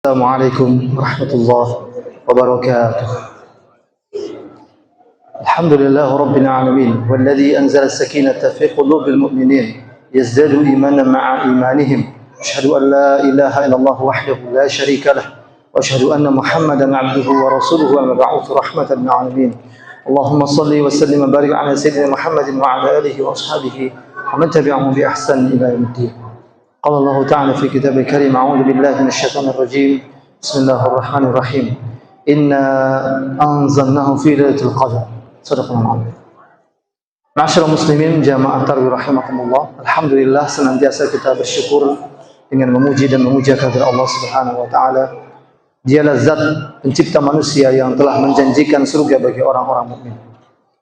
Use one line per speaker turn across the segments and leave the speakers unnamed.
السلام عليكم ورحمة الله وبركاته. الحمد لله رب العالمين والذي أنزل السكينة في قلوب المؤمنين يزدادوا إيمانا مع إيمانهم. أشهد أن لا إله إلا الله وحده لا شريك له وأشهد أن محمدا عبده ورسوله المبعوث رحمة للعالمين. اللهم صل وسلم وبارك على سيدنا محمد وعلى آله وأصحابه ومن تبعهم بإحسان إلى يوم الدين. قال الله تعالى في كتابه الكريم: أعوذ بالله من الشيطان الرجيم. بسم الله الرحمن الرحيم. إنا أنزلناه في ليلة القدر. صدق الله العظيم. Ma'asyiral muslimin jamaah tarawih rahimakumullah. Alhamdulillah, senantiasa kita bersyukur dengan memuji dan memuja kehadirat Allah Subhanahu wa taala. Dialah zat pencipta manusia yang telah menjanjikan surga bagi orang-orang mukmin.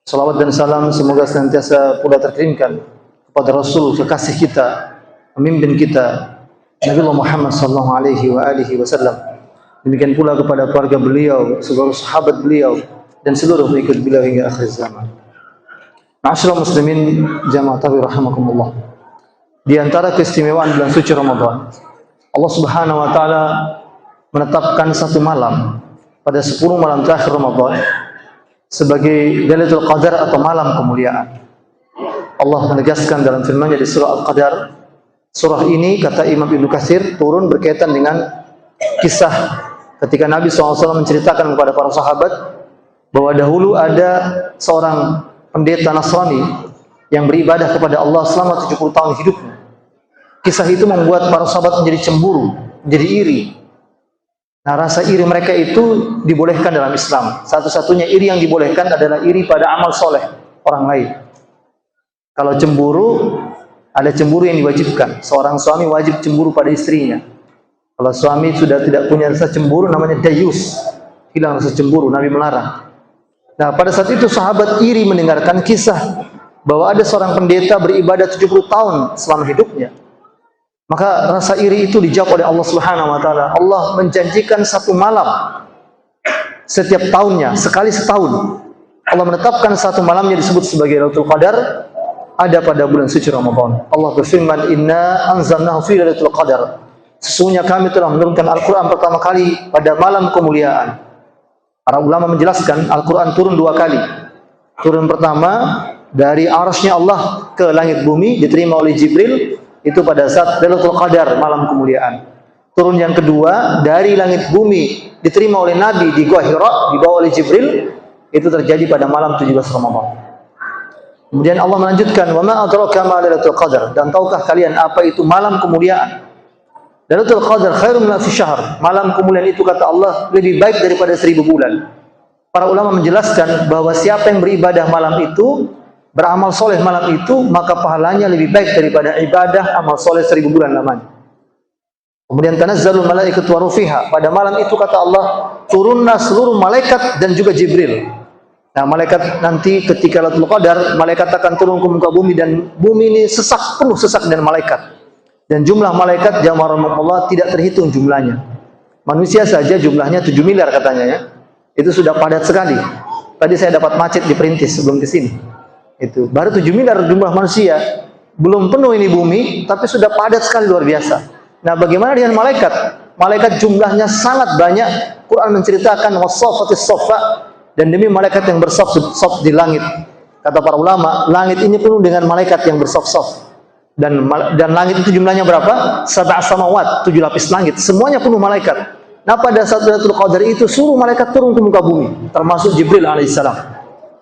Salawat dan salam semoga senantiasa pula terkirimkan kepada Rasul kekasih kita, pemimpin kita, Nabi Muhammad sallallahu alaihi wasallam. Demikian pula kepada keluarga beliau, seluruh sahabat beliau dan seluruh pengikut beliau hingga akhir zaman. Ma'asyiral muslimin jamaah tarawih rahimakumullah. Di antara keistimewaan bulan suci Ramadan, Allah Subhanahu wa taala menetapkan satu malam pada 10 malam terakhir Ramadan sebagai Lailatul Qadar atau malam kemuliaan. Allah menegaskan dalam firman-Nya di surah Al-Qadar. Surah ini, kata Imam Ibnu Katsir, turun berkaitan dengan kisah ketika Nabi SAW menceritakan kepada para sahabat bahwa dahulu ada seorang pendeta Nasrani yang beribadah kepada Allah selama 70 tahun hidupnya. Kisah itu membuat para sahabat menjadi cemburu, menjadi iri. Nah, rasa iri mereka itu dibolehkan dalam Islam. Satu-satunya iri yang dibolehkan adalah iri pada amal soleh orang lain. Kalau cemburu, ada cemburu yang diwajibkan. Seorang suami wajib cemburu pada istrinya. Kalau suami sudah tidak punya rasa cemburu, namanya dayus, hilang rasa cemburu. Nabi melarang. Nah, pada saat itu sahabat iri mendengarkan kisah bahwa ada seorang pendeta beribadah 70 tahun selama hidupnya. Maka rasa iri itu dijawab oleh Allah Subhanahu wa taala. Allah menjanjikan satu malam setiap tahunnya, sekali setahun. Allah menetapkan satu malamnya disebut sebagai Lailatul Qadar, ada pada bulan suci Ramadan. Allah berfirman, "Inna anzalnahu fi lailatul qadar." Sesungguhnya kami telah menurunkan Al-Qur'an pertama kali pada malam kemuliaan. Para ulama menjelaskan Al-Qur'an turun 2 kali. Turun pertama dari arasy-Nya Allah ke langit bumi diterima oleh Jibril, itu pada saat Lailatul Qadar, malam kemuliaan. Turun yang kedua dari langit bumi diterima oleh Nabi di Gua Hira, dibawa oleh Jibril, itu terjadi pada malam 17 Ramadan. Kemudian Allah melanjutkan, "Wa ma adraka ma Lailatul Qadar." Dan tahukah kalian apa itu malam kemuliaan? Lailatul Qadar khairum min alfi syahr. Malam kemuliaan itu, kata Allah, lebih baik daripada 1000 bulan. Para ulama menjelaskan bahwa siapa yang beribadah malam itu, beramal soleh malam itu, maka pahalanya lebih baik daripada ibadah amal soleh 1000 bulan lamanya. Kemudian tanazzalul malaikatu wa rufiha. Pada malam itu, kata Allah, turunlah seluruh malaikat dan juga Jibril. Nah, malaikat nanti ketika Lailatul Qadar, malaikat akan turun ke muka bumi dan bumi ini sesak, penuh sesak dengan malaikat. Dan jumlah malaikat jamaah Allah tidak terhitung jumlahnya. Manusia saja jumlahnya 7 miliar katanya ya. Itu sudah padat sekali. Tadi saya dapat macet di Perintis sebelum ke sini. Itu baru 7 miliar jumlah manusia, belum penuh ini bumi, tapi sudah padat sekali, luar biasa. Nah, bagaimana dengan malaikat? Malaikat jumlahnya sangat banyak. Quran menceritakan wassafatis saffa, dan demi malaikat yang bersaf-saf di langit. Kata para ulama, langit ini penuh dengan malaikat yang bersaf-saf. Dan langit itu jumlahnya berapa? 7 samawat, 7 lapis langit, semuanya penuh malaikat. Nah, pada saat Lailatul Qadar itu suruh malaikat turun ke muka bumi, termasuk Jibril alaihissalam.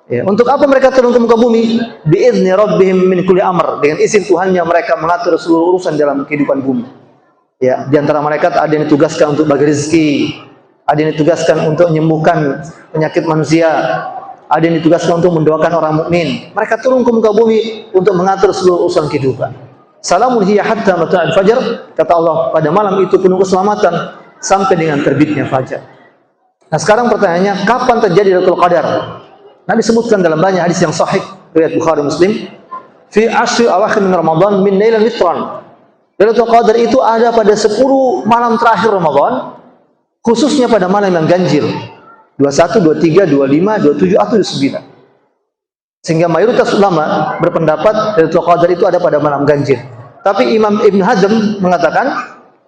Ya, untuk apa mereka turun ke muka bumi? Bi'izni rabbihim min kulli amr. Dengan izin Tuhannya mereka mengatur seluruh urusan dalam kehidupan bumi. Ya, di antara malaikat ada yang ditugaskan untuk bagi rezeki, ada yang ditugaskan untuk menyembuhkan penyakit manusia, ada yang ditugaskan untuk mendoakan orang mukmin. Mereka turun ke muka bumi untuk mengatur seluruh urusan kehidupan. Salamun hiya hatta matla'il fajar. Kata Allah, pada malam itu penuh keselamatan sampai dengan terbitnya fajar. Nah, sekarang pertanyaannya, kapan terjadi Lailatul Qadar? Nabi sebutkan dalam banyak hadis yang sahih riwayat Bukhari Muslim, fi ashri awakhir min Ramadan min lailal witran. Lailatul Qadar itu ada pada 10 malam terakhir Ramadan, khususnya pada malam yang ganjil. 21, 23, 25, 27 atau 29. Sehingga mayoritas ulama berpendapat Lailatul Qadar itu ada pada malam ganjil. Tapi Imam Ibn Hazm mengatakan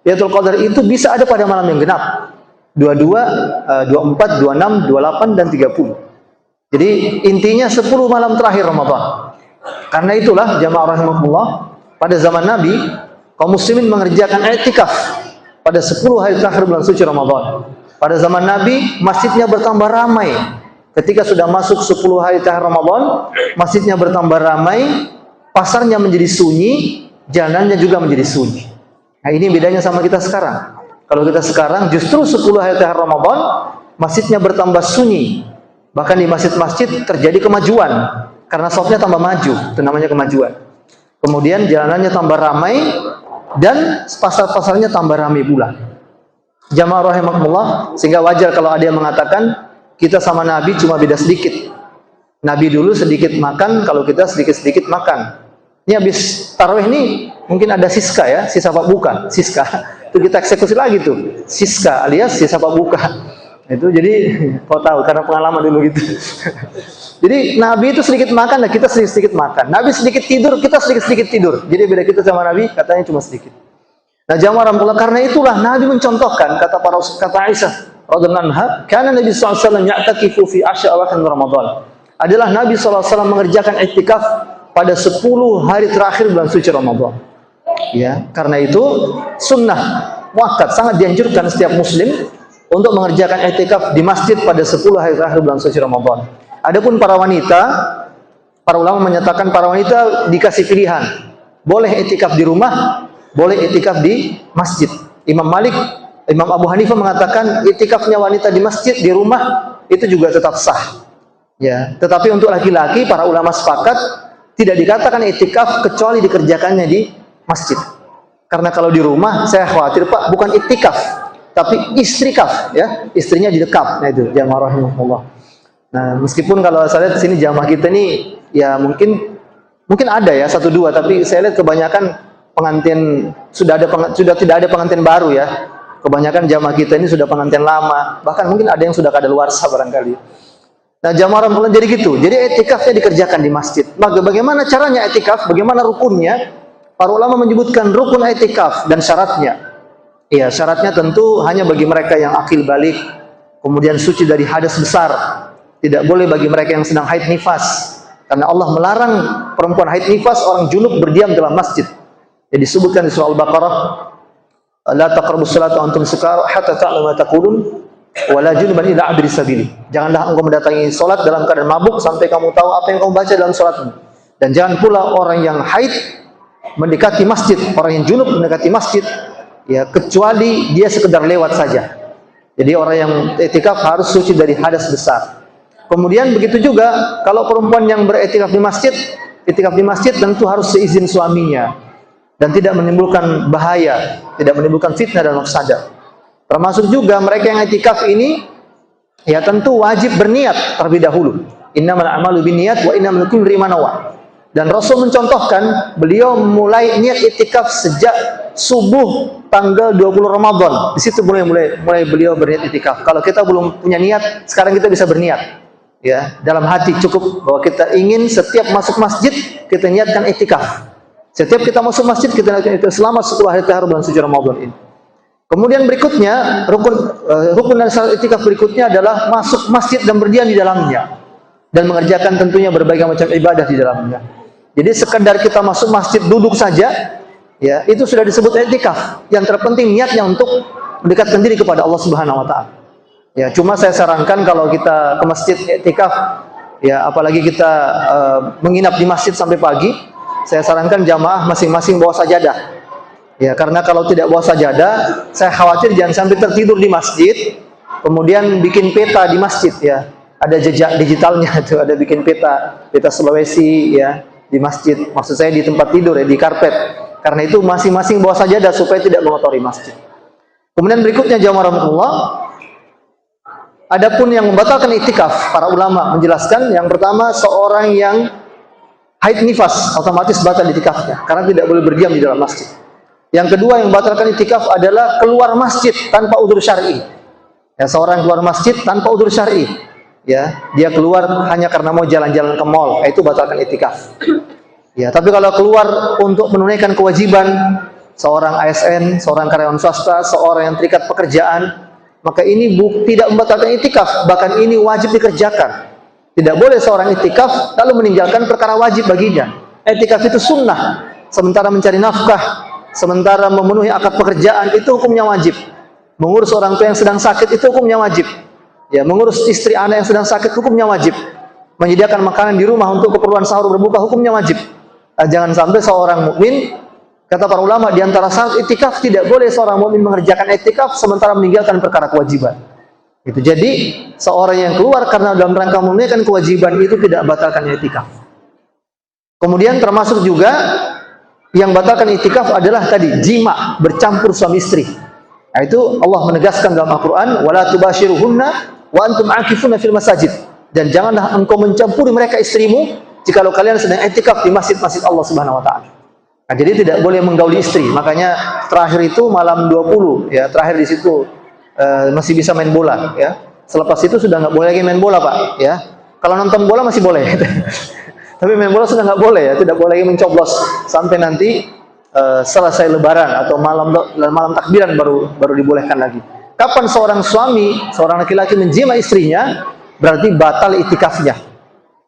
Lailatul Qadar itu bisa ada pada malam yang genap. 22, 24, 26, 28 dan 30. Jadi intinya 10 malam terakhir Ramadan. Karena itulah jamaah rahimakumullah, pada zaman Nabi kaum muslimin mengerjakan i'tikaf pada 10 hari terakhir bulan suci Ramadan. Pada zaman Nabi masjidnya bertambah ramai. Ketika sudah masuk 10 hari terakhir Ramadan, masjidnya bertambah ramai, pasarnya menjadi sunyi, jalannya juga menjadi sunyi. Nah, ini bedanya sama kita sekarang. Kalau kita sekarang justru 10 hari terakhir Ramadan, masjidnya bertambah sunyi. Bahkan di masjid-masjid terjadi kemajuan karena shopnya tambah maju, itu namanya kemajuan. Kemudian jalanannya tambah ramai dan pasar-pasarnya tambah ramai pula. Jamaah rahimakumullah, sehingga wajar kalau ada yang mengatakan kita sama Nabi cuma beda sedikit. Nabi dulu sedikit makan, kalau kita sedikit-sedikit makan. Ini habis tarawih ini mungkin ada siska ya, sisa pak buka, siska. Itu kita eksekusi lagi tuh, siska alias sisa pak buka. Itu jadi kau tahu karena pengalaman dulu gitu. Jadi Nabi itu sedikit makan dan kita sedikit-sedikit makan. Nabi sedikit tidur, kita sedikit-sedikit tidur. Jadi beda kita sama Nabi katanya cuma sedikit. Nah, jamaah rahmatullah, karena itulah Nabi mencontohkan kata Aisyah radhiyallahu anha, karena Nabi sallallahu alaihi wasallam ya'takifu fi ashr awakhir Ramadan. Adalah Nabi sallallahu alaihi wasallam mengerjakan i'tikaf pada 10 hari terakhir bulan suci Ramadan. Ya, karena itu sunnah muakkad, sangat dianjurkan setiap muslim untuk mengerjakan i'tikaf di masjid pada 10 hari terakhir bulan suci Ramadan. Adapun para wanita, para ulama menyatakan para wanita dikasih pilihan. Boleh i'tikaf di rumah, boleh i'tikaf di masjid. Imam Malik, Imam Abu Hanifah mengatakan i'tikafnya wanita di masjid, di rumah itu juga tetap sah. Ya, tetapi untuk laki-laki para ulama sepakat tidak dikatakan i'tikaf kecuali dikerjakannya di masjid. Karena kalau di rumah saya khawatir Pak, bukan i'tikaf tapi istrikaf, ya, istrinya didekap. Nah itu jamaah rahimahullah. Nah, meskipun kalau saya lihat di sini jamaah kita ini ya mungkin ada ya 1-2, tapi saya lihat kebanyakan pengantin sudah tidak ada pengantin baru ya. Kebanyakan jamaah kita ini sudah pengantin lama, bahkan mungkin ada yang sudah kadaluarsa barangkali. Nah, jamaah rahimahullah jadi gitu. Jadi i'tikafnya dikerjakan di masjid. Maka bagaimana caranya i'tikaf? Bagaimana rukunnya? Para ulama menyebutkan rukun i'tikaf dan syaratnya. Ya, syaratnya tentu hanya bagi mereka yang akil balik, kemudian suci dari hadas besar. Tidak boleh bagi mereka yang sedang haid nifas. Karena Allah melarang perempuan haid nifas, orang junub berdiam dalam masjid. Jadi disebutkan di surah Al-Baqarah, la taqrabus salata antum sukara hatta ta'lamu ma taqulun wa la junuban illa abri sabili. Janganlah engkau mendatangi salat dalam keadaan mabuk sampai kamu tahu apa yang kamu baca dalam salatmu. Dan jangan pula orang yang haid mendekati masjid, orang yang junub mendekati masjid, ya, kecuali dia sekedar lewat saja. Jadi orang yang i'tikaf harus suci dari hadas besar. Kemudian begitu juga kalau perempuan yang beriktikaf di masjid tentu harus seizin suaminya dan tidak menimbulkan bahaya, tidak menimbulkan fitnah dan mafsadah. Termasuk juga mereka yang i'tikaf ini ya tentu wajib berniat terlebih dahulu. Innamal a'malu binniyat wa innamal likulli imrin ma nawa. Dan Rasul mencontohkan, beliau mulai niat i'tikaf sejak subuh tanggal 20 Ramadan. Di situ mulai beliau berniat i'tikaf. Kalau kita belum punya niat, sekarang kita bisa berniat. Ya, dalam hati cukup bahwa kita ingin setiap masuk masjid kita niatkan i'tikaf. Setiap kita masuk masjid kita niatkan i'tikaf selama 10 hari terakhir bulan suci Ramadan ini. Kemudian berikutnya rukun dan syarat i'tikaf berikutnya adalah masuk masjid dan berdiam di dalamnya dan mengerjakan tentunya berbagai macam ibadah di dalamnya. Jadi sekedar kita masuk masjid duduk saja, ya, itu sudah disebut i'tikaf. Yang terpenting niatnya untuk mendekatkan diri kepada Allah Subhanahu wa taala. Ya, cuma saya sarankan kalau kita ke masjid i'tikaf, ya, apalagi kita menginap di masjid sampai pagi, saya sarankan jamaah masing-masing bawa sajadah. Ya, karena kalau tidak bawa sajadah, saya khawatir jangan sampai tertidur di masjid, kemudian bikin peta di masjid, ya. Ada jejak digitalnya tuh, ada bikin peta Sulawesi, ya, di masjid. Maksud saya di tempat tidur, ya, di karpet. Karena itu masing-masing bawa sajadah supaya tidak mengotori masjid. Kemudian berikutnya jamaah rahmatullah, adapun yang membatalkan i'tikaf, para ulama menjelaskan yang pertama seorang yang haid nifas otomatis batal i'tikafnya karena tidak boleh berdiam di dalam masjid. Yang kedua yang membatalkan i'tikaf adalah keluar masjid tanpa udzur syar'i. Ya, seorang keluar masjid tanpa udzur syar'i, ya, dia keluar hanya karena mau jalan-jalan ke mall, itu batalkan i'tikaf. Ya, tapi kalau keluar untuk menunaikan kewajiban, seorang ASN, seorang karyawan swasta, seorang yang terikat pekerjaan, maka ini tidak membatalkan iktikaf, bahkan ini wajib dikerjakan. Tidak boleh seorang iktikaf lalu meninggalkan perkara wajib baginya. Iktikaf itu sunnah, sementara mencari nafkah, sementara memenuhi akad pekerjaan itu hukumnya wajib. Mengurus orang tua yang sedang sakit itu hukumnya wajib. Ya, mengurus istri anak yang sedang sakit hukumnya wajib. Menyediakan makanan di rumah untuk keperluan sahur berbuka hukumnya wajib. Jangan sampai seorang mukmin, kata para ulama, di antara syarat iktikaf tidak boleh seorang mukmin mengerjakan iktikaf sementara meninggalkan perkara kewajiban. Itu. Jadi seorang yang keluar karena dalam rangka menunaikan kewajiban itu tidak batalkan iktikaf. Kemudian termasuk juga yang batalkan iktikaf adalah tadi jima, bercampur suami istri. Nah, itu Allah menegaskan dalam Al-Qur'an, wala tubashiruhunna wa antum aakifuna fil masajid. Dan janganlah engkau mencampuri mereka istrimu jikalau kalian sedang iktikaf di masjid-masjid Allah Subhanahu wa taala. Nah, jadi tidak boleh menggauli istri. Makanya terakhir itu malam 20 ya, terakhir di situ masih bisa main bola ya. Selepas itu sudah nggak boleh lagi main bola, Pak, ya. Kalau nonton bola masih boleh. Tapi main bola sudah nggak boleh ya, tidak boleh lagi mencoblos sampai nanti selesai lebaran atau malam takbiran baru dibolehkan lagi. Kapan seorang suami, seorang laki-laki menjima istrinya, berarti batal iktikafnya.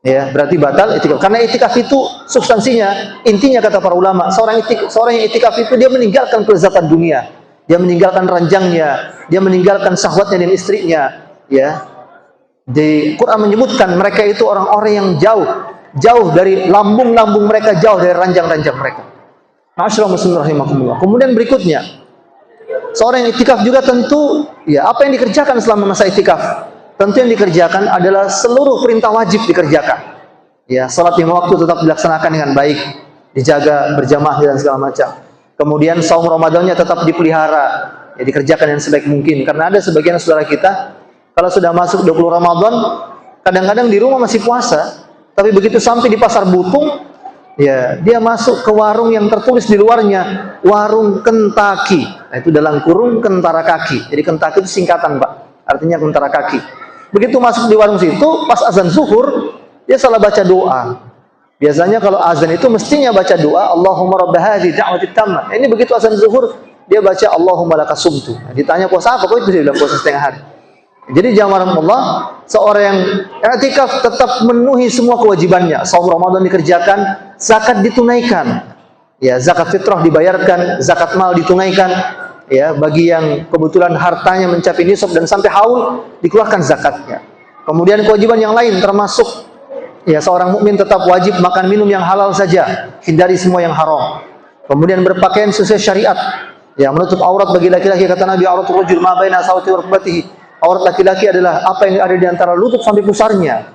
Ya, berarti batal iktikaf. Karena iktikaf itu substansinya, intinya kata para ulama, seorang yang iktikaf itu dia meninggalkan kelezatan dunia, dia meninggalkan ranjangnya, dia meninggalkan syahwatnya dan istrinya. Ya, di Quran menyebutkan mereka itu orang-orang yang jauh dari lambung-lambung mereka, jauh dari ranjang-ranjang mereka. Ma'asyiral muslimin rahimakumullah. Kemudian berikutnya, seorang yang iktikaf juga tentu, ya, apa yang dikerjakan selama masa iktikaf? Tentu yang dikerjakan adalah seluruh perintah wajib dikerjakan. Ya, salat lima waktu tetap dilaksanakan dengan baik, dijaga berjamaah dan segala macam. Kemudian saum Ramadannya tetap dipelihara, ya, dikerjakan yang sebaik mungkin. Karena ada sebagian saudara kita, kalau sudah masuk 20 Ramadan, kadang-kadang di rumah masih puasa, tapi begitu sampai di pasar Butung, ya, dia masuk ke warung yang tertulis di luarnya, warung Kentaki. Nah, itu dalam kurung kentara kaki. Jadi Kentaki itu singkatan, Pak. Artinya kentara kaki. Begitu masuk di warung situ, pas azan zuhur, dia salah baca doa. Biasanya kalau azan itu mestinya baca doa, Allahumma rabb hadhihi da'wati tammah. Ini begitu azan zuhur, dia baca Allahumma laka sumtu. Nah, ditanya puasa apa? Kok itu dia bilang puasa setengah hari. Jadi jamaah Allah, seorang yang i'tikaf tetap memenuhi semua kewajibannya. Saum Ramadan dikerjakan, zakat ditunaikan. Ya, zakat fitrah dibayarkan, zakat mal ditunaikan. Ya, bagi yang kebetulan hartanya mencapai nisab dan sampai haul, dikeluarkan zakatnya. Kemudian kewajiban yang lain termasuk, ya, seorang mukmin tetap wajib makan minum yang halal saja, hindari semua yang haram. Kemudian berpakaian sesuai syariat, ya, menutup aurat bagi laki-laki, kata Nabi, auratul rajul ma baina sawti wa rukbatihi. Aurat laki-laki adalah apa yang ada di antara lutut sampai pusarnya.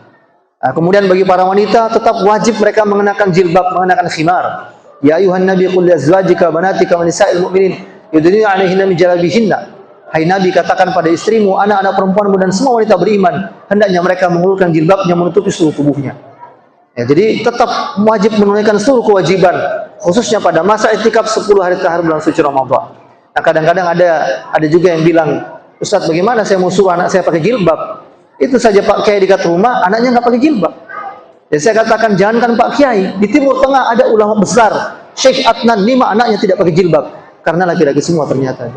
Nah, kemudian bagi para wanita tetap wajib mereka mengenakan jilbab, mengenakan khimar. Ya ayuhan nabi qul li azwajika banatika wa nisa'il mu'minin yudnina 'alaihinna min jalabihinna. Hai Nabi, katakan pada istrimu, anak-anak perempuanmu dan semua wanita beriman, hendaknya mereka mengulurkan jilbabnya menutupi seluruh tubuhnya. Ya, jadi tetap wajib menunaikan seluruh kewajiban, khususnya pada masa iktikaf 10 hari terakhir bulan suci Ramadan. Nah, kadang-kadang ada juga yang bilang, Ustaz, bagaimana saya mau suruh anak saya pakai jilbab? Itu saja Pak Kiai dekat rumah, anaknya nggak pakai jilbab. Ya, saya katakan, jangankan Pak Kiai, di Timur Tengah ada ulama besar, Syekh Adnan, 5 anaknya tidak pakai jilbab. Karena laki-laki semua ternyata.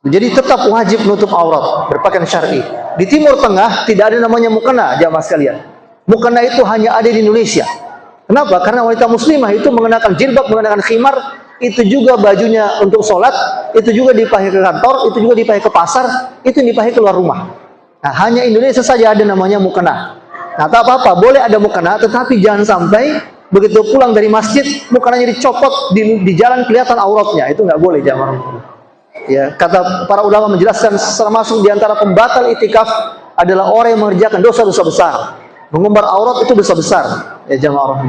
Jadi tetap wajib menutup aurat, berpakaian syar'i. Di Timur Tengah tidak ada namanya mukena, jamaah sekalian. Mukena itu hanya ada di Indonesia. Kenapa? Karena wanita muslimah itu mengenakan jilbab, mengenakan khimar, itu juga bajunya untuk sholat, itu juga dipakai ke kantor, itu juga dipakai ke pasar, itu dipakai keluar rumah. Nah, hanya Indonesia saja ada namanya mukena. Nah, tak apa-apa, boleh ada mukena, tetapi jangan sampai begitu pulang dari masjid, mukananya dicopot, di jalan kelihatan auratnya. Itu nggak boleh, jamaah. Ya, kata para ulama menjelaskan, termasuk di antara pembatal iktikaf adalah orang yang mengerjakan dosa-dosa besar. Mengumbar aurat itu dosa besar. Ya, jamaah.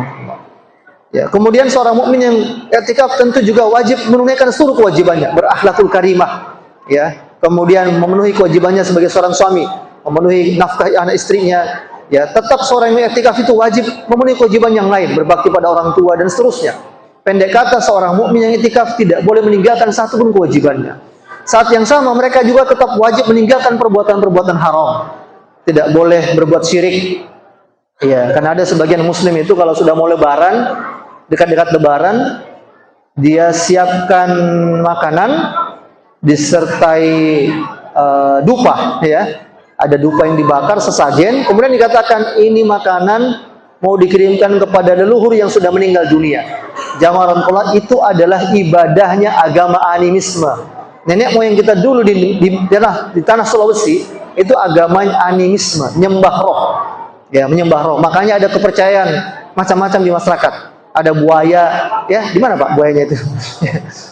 Ya, kemudian seorang mukmin yang iktikaf tentu juga wajib menunaikan seluruh kewajibannya, berakhlakul karimah. Ya, kemudian memenuhi kewajibannya sebagai seorang suami, memenuhi nafkah anak istrinya. Ya, tetap seorang yang iktikaf itu wajib memenuhi kewajiban yang lain, berbakti pada orang tua dan seterusnya. Pendek kata, seorang mukmin yang iktikaf tidak boleh meninggalkan satu pun kewajibannya. Saat yang sama mereka juga tetap wajib meninggalkan perbuatan-perbuatan haram. Tidak boleh berbuat syirik. Ya, karena ada sebagian muslim itu kalau sudah mau lebaran, dekat-dekat lebaran, dia siapkan makanan disertai dupa, ya. Ada dupa yang dibakar sesajen, kemudian dikatakan ini makanan mau dikirimkan kepada leluhur yang sudah meninggal dunia. Jamaah rahmatullah, itu adalah ibadahnya agama animisme. Nenek moyang kita dulu di tanah Sulawesi itu agama animisme, menyembah roh. Ya, menyembah roh. Makanya ada kepercayaan macam-macam di masyarakat. Ada buaya, ya, di mana Pak buayanya itu?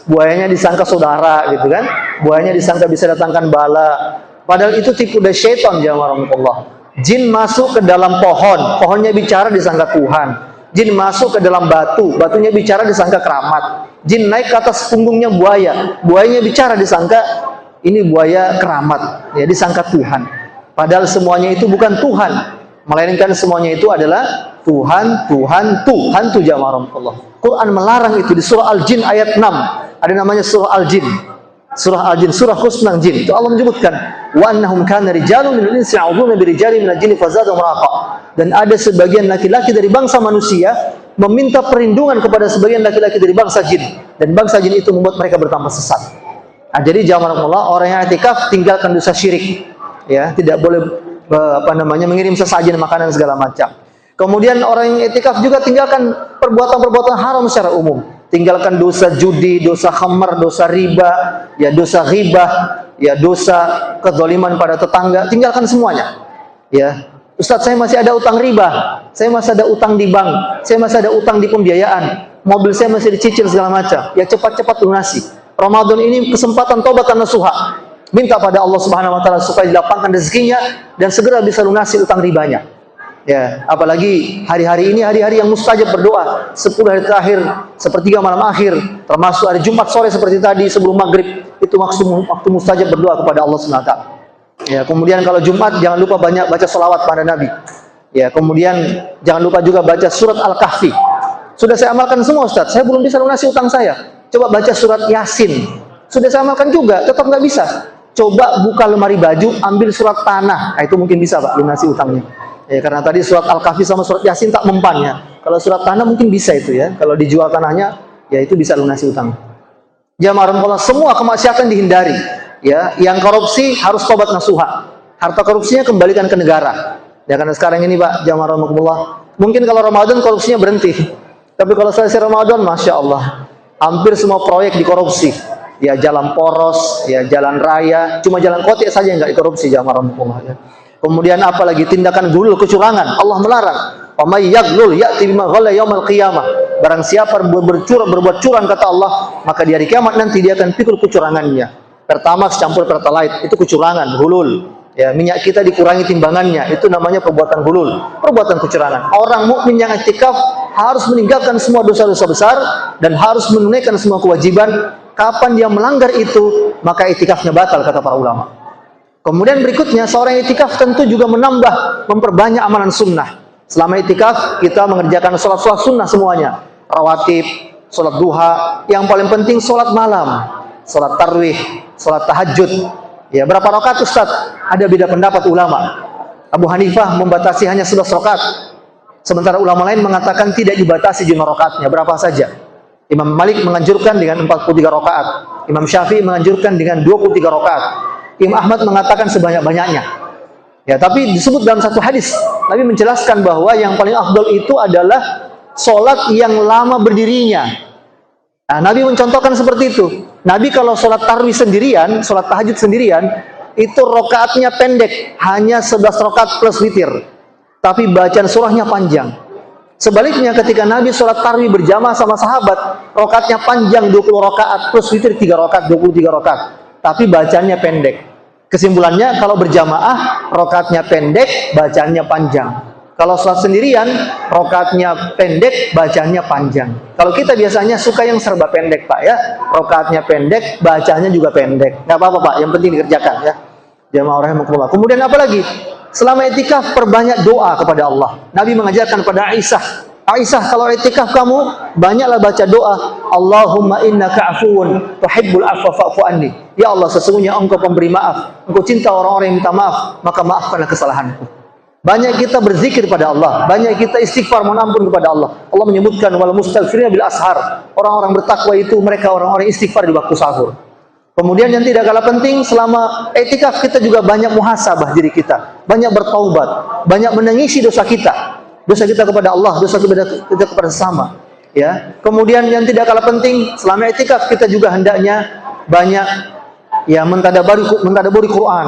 Buayanya disangka saudara gitu kan. Buayanya disangka bisa datangkan bala. Padahal itu tipu daya syaitan, jamaah rahmatullah. Jin masuk ke dalam pohon, pohonnya bicara disangka Tuhan. Jin masuk ke dalam batu, batunya bicara disangka keramat. Jin naik ke atas punggungnya buaya, buayanya bicara disangka ini buaya keramat, ya, disangka Tuhan. Padahal semuanya itu bukan Tuhan, melainkan semuanya itu adalah Tuhan, Tuhan, Tuhan itu, jamaah rahmatullah. Quran melarang itu di surah Al-Jin ayat 6. Ada namanya surah Al-Jin. Surah Al-Jin, surah khusus tentang jin. Itu Allah menyebutkan, wa annahum kana rijalun minal insi ya'udzuuna birijali minal jinni fazadahum rahaqa. Dan ada sebagian laki-laki dari bangsa manusia meminta perlindungan kepada sebagian laki-laki dari bangsa jin, dan bangsa jin itu membuat mereka bertambah sesat. Nah, jadi jamaah rahmatullah, orang yang i'tikaf tinggalkan dosa syirik. Ya, tidak boleh mengirim sesajen makanan segala macam. Kemudian orang yang i'tikaf juga tinggalkan perbuatan-perbuatan haram secara umum. Tinggalkan dosa judi, dosa khamar, dosa riba, ya, dosa ghibah, ya, dosa kezaliman pada tetangga, tinggalkan semuanya. Ya, Ustaz, saya masih ada utang riba, saya masih ada utang di bank, saya masih ada utang di pembiayaan, mobil saya masih dicicil segala macam. Ya, cepat-cepat lunasi. Ramadan ini kesempatan taubat dan nasuha. Minta pada Allah Subhanahu wa taala supaya dilapangkan rezekinya dan segera bisa lunasi utang ribanya. Ya, apalagi hari-hari ini hari-hari yang mustajab berdoa. 10 hari terakhir, sepertiga malam akhir, termasuk hari Jumat sore seperti tadi sebelum maghrib, itu waktu mustajab berdoa kepada Allah SWT. Ya, kemudian kalau Jumat jangan lupa banyak baca sholawat pada Nabi. Ya, kemudian jangan lupa juga baca surat Al-Kahfi. Sudah saya amalkan semua, Ustaz. Saya belum bisa lunasi utang saya. Coba baca surat Yasin. Sudah saya amalkan juga, tetap nggak bisa. Coba buka lemari baju, ambil surat tanah. Nah, itu mungkin bisa Pak lunasi utangnya. Ya, karena tadi surat Al-Kahfi sama surat Yasin tak mempan, ya. Kalau surat tanah mungkin bisa itu, ya. Kalau dijual tanahnya, ya itu bisa lunasi utang. Jamaah rahmatullah, semua kemaksiatan dihindari. Ya, yang korupsi harus tobat nasuha. Harta korupsinya kembalikan ke negara. Ya, karena sekarang ini Pak, jamaah rahmatullah, mungkin kalau Ramadan korupsinya berhenti. Tapi kalau selesai Ramadan, masya Allah, hampir semua proyek dikorupsi. Ya, jalan poros, ya, jalan raya, cuma jalan kotek saja yang nggak dikorupsi, jamaah rahmatullah, ya. Kemudian apalagi tindakan gulul, kecurangan. Allah melarang. Wa may yaghlul ya'ti bima ghalla yaumil qiyamah. Barang siapa berbuat curang kata Allah, maka di hari kiamat nanti dia akan pikul kecurangannya. Pertamax campur pertalite, itu kecurangan, gulul. Ya, minyak kita dikurangi timbangannya, itu namanya perbuatan gulul, perbuatan kecurangan. Orang mukmin yang i'tikaf harus meninggalkan semua dosa-dosa besar dan harus menunaikan semua kewajiban. Kapan dia melanggar itu, maka i'tikafnya batal, kata para ulama. Kemudian berikutnya, seorang i'tikaf tentu juga memperbanyak amalan sunnah. Selama i'tikaf, kita mengerjakan sholat-sholat sunnah semuanya. Rawatib, sholat duha, yang paling penting sholat malam, sholat tarwih, sholat tahajud. Ya, berapa rakaat Ustaz? Ada beda pendapat ulama. Abu Hanifah membatasi hanya 11 rakaat. Sementara ulama lain mengatakan tidak dibatasi jumlah rakaatnya, berapa saja. Imam Malik menganjurkan dengan 43 rakaat. Imam Syafi'i menganjurkan dengan 23 rakaat. Imam Ahmad mengatakan sebanyak-banyaknya. Ya, tapi disebut dalam satu hadis, Nabi menjelaskan bahwa yang paling afdal itu adalah sholat yang lama berdirinya. Nah, Nabi mencontohkan seperti itu. Nabi kalau sholat tarawih sendirian, sholat tahajud sendirian, itu rokaatnya pendek, hanya 11 rokaat plus witir. Tapi bacaan surahnya panjang. Sebaliknya ketika Nabi sholat tarawih berjamaah sama sahabat, rokaatnya panjang 20 rokaat plus witir 3 rokaat, 23 rokaat. Tapi bacanya pendek. Kesimpulannya, kalau berjamaah, rokaatnya pendek, bacanya panjang. Kalau sholat sendirian, rokaatnya pendek, bacanya panjang. Kalau kita biasanya suka yang serba pendek, Pak, ya. Rokaatnya pendek, bacanya juga pendek. Nggak apa-apa, Pak, yang penting dikerjakan, ya. Jamaah rahimakumullah. Kemudian apa lagi? Selama i'tikaf, perbanyak doa kepada Allah. Nabi mengajarkan pada Aisyah, kalau i'tikaf kamu, banyaklah baca doa. Allahumma innaka afuwun tuhibbul afwa fa'fu anni. Ya Allah, sesungguhnya Engkau pemberi maaf. Engkau cinta orang-orang yang minta maaf, maka maafkanlah kesalahanku. Banyak kita berzikir pada Allah, banyak kita istighfar mohon ampun kepada Allah. Allah menyebutkan wal mustaghfirina bil ashar. Orang-orang bertakwa itu mereka orang-orang istighfar di waktu sahur. Kemudian yang tidak kalah penting, selama i'tikaf kita juga banyak muhasabah diri kita, banyak bertaubat, banyak menangisi dosa kita kepada Allah, dosa kita kepada sesama. Ya. Kemudian yang tidak kalah penting, selama i'tikaf kita juga hendaknya banyak ya mentadaburi Quran,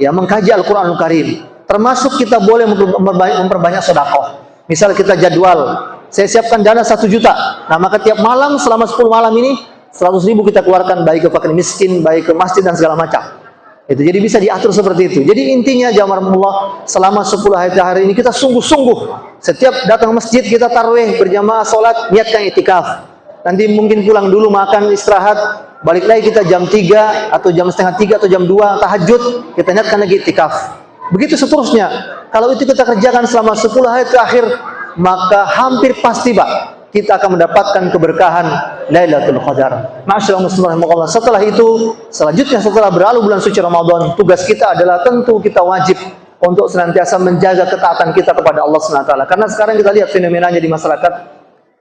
ya mengkaji Al-Qur'anul Karim. Termasuk kita boleh memperbanyak sedekah. Misal kita jadwal, saya siapkan dana 1 juta. Nah, maka tiap malam selama 10 malam ini 100.000 kita keluarkan baik ke fakir miskin, baik ke masjid dan segala macam. Itu jadi bisa diatur seperti itu. Jadi intinya jamaah selama 10 hari ini kita sungguh-sungguh setiap datang masjid kita tarawih berjamaah salat niatkan i'tikaf. Nanti mungkin pulang dulu makan istirahat, balik lagi kita jam 3 atau jam setengah 3 atau jam 2 tahajud, kita niatkan lagi i'tikaf. Begitu seterusnya. Kalau itu kita kerjakan selama 10 hari terakhir, maka hampir pasti Pak, kita akan mendapatkan keberkahan Lailatul Qadar. Ma'asyiral muslimin rahimakumullah. Setelah itu, selanjutnya setelah berlalu bulan suci Ramadan, tugas kita adalah tentu kita wajib untuk senantiasa menjaga ketaatan kita kepada Allah Subhanahu wa taala. Karena sekarang kita lihat fenomenanya di masyarakat.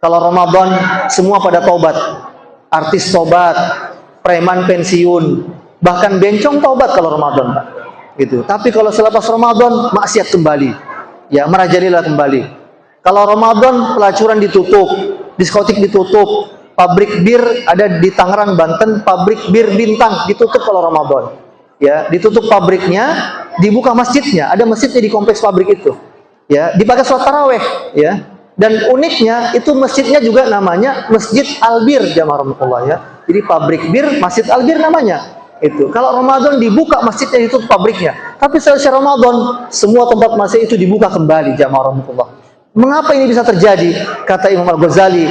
Kalau Ramadan semua pada taubat. Artis taubat, preman pensiun, bahkan bencong taubat kalau Ramadan, Pak. Gitu. Tapi kalau selepas Ramadan maksiat kembali, ya merajalela kembali. Kalau Ramadan pelacuran ditutup, diskotik ditutup, pabrik bir ada di Tangerang Banten, pabrik bir Bintang ditutup kalau Ramadan, ya ditutup pabriknya, dibuka masjidnya, ada masjidnya di kompleks pabrik itu, ya dipakai sholat taraweh, ya. Dan uniknya itu masjidnya juga namanya Masjid Albir jamaah rahmatullah ya. Jadi pabrik bir Masjid Albir namanya. Itu. Kalau Ramadan dibuka masjidnya itu pabriknya. Tapi selesai Ramadan semua tempat masjid itu dibuka kembali jamaah rahmatullah. Mengapa ini bisa terjadi? Kata Imam Al-Ghazali,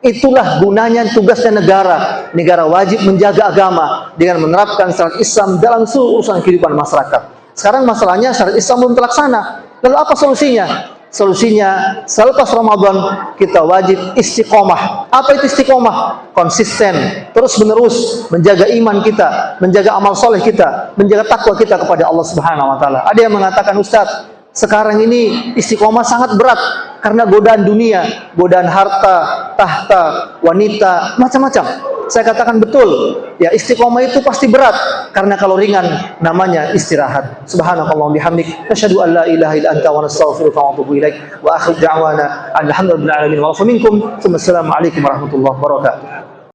itulah gunanya tugasnya negara. Negara wajib menjaga agama dengan menerapkan syariat Islam dalam seluruh urusan kehidupan masyarakat. Sekarang masalahnya syariat Islam belum terlaksana. Lalu apa solusinya? Solusinya selepas Ramadan kita wajib istiqomah. Apa itu istiqomah? Konsisten, terus menerus menjaga iman kita, menjaga amal soleh kita, menjaga takwa kita kepada Allah Subhanahu wa taala. Ada yang mengatakan, Ustaz, sekarang ini istiqomah sangat berat karena godaan dunia, godaan harta, tahta, wanita, macam-macam. Saya katakan betul, ya istiqomah itu pasti berat karena kalau ringan namanya istirahat. Subhanakallahumma bihamdik, asyhadu an la ilaha illa anta wa nastaghfiruka wa atubu ilaik wa akhiru da'wana alhamdulillahi rabbil alamin wa minkum. Wassalamu alaikum warahmatullahi wabarakatuh.